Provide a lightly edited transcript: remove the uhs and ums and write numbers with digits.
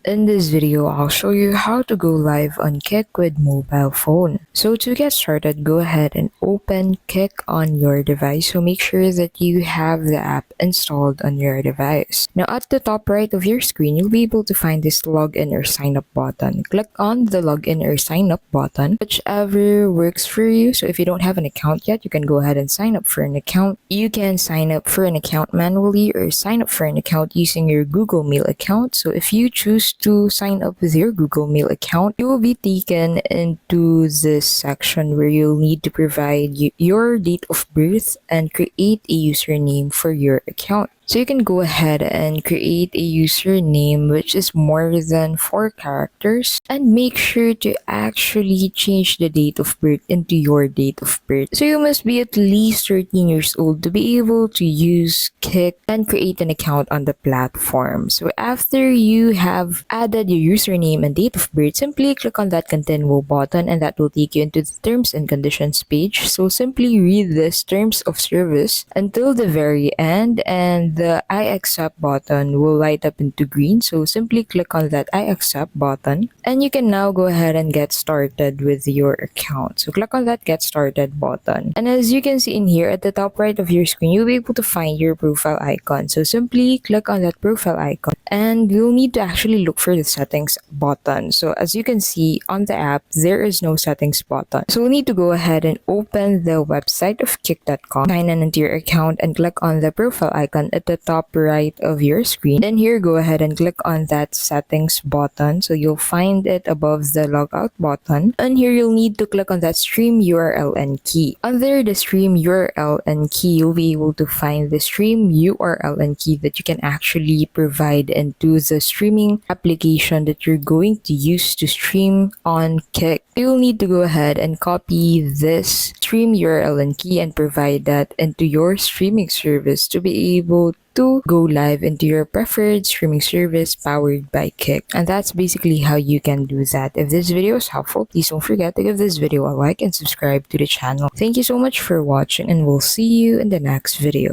In this video, I'll show you how to go live on Kick with mobile phone. So to get started, go ahead and open Kick on your device. So make sure that you have the app installed on your device. Now at the top right of your screen, you'll be able to find this login or sign up button. Click on the login or sign up button, whichever works for you. So if you don't have an account yet, you can go ahead and sign up for an account. You can sign up for an account manually or sign up for an account using your Google Mail account. So if you choose to sign up with your Google Mail account, you will be taken into this section where you'll need to provide your date of birth and create a username for your account. So you can go ahead and create a username which is more than 4 characters, and make sure to actually change the date of birth into your date of birth. So you must be at least 13 years old to be able to use Kick and create an account on the platform. So after you have added your username and date of birth, simply click on that continue button and that will take you into the terms and conditions page. So simply read this terms of service until the very end, and the I accept button will light up into green. So simply click on that I accept button and you can now go ahead and get started with your account. So click on that get started button. And as you can see in here at the top right of your screen, you'll be able to find your profile icon. So simply click on that profile icon and you'll need to actually look for the settings button. So as you can see on the app, there is no settings button. So we'll need to go ahead and open the website of kick.com, sign in into your account and click on the profile icon at the top right of your screen. Then here, go ahead and click on that settings button. So you'll find it above the logout button. And here you'll need to click on that stream URL and key. Under the stream URL and key, you'll be able to find the stream URL and key that you can actually provide into the streaming application that you're going to use to stream on Kick. You'll need to go ahead and copy this stream URL and key and provide that into your streaming service to be able to go live into your preferred streaming service powered by Kick. And that's basically how you can do that. If this video is helpful, please don't forget to give this video a like and subscribe to the channel. Thank you so much for watching, and we'll see you in the next video.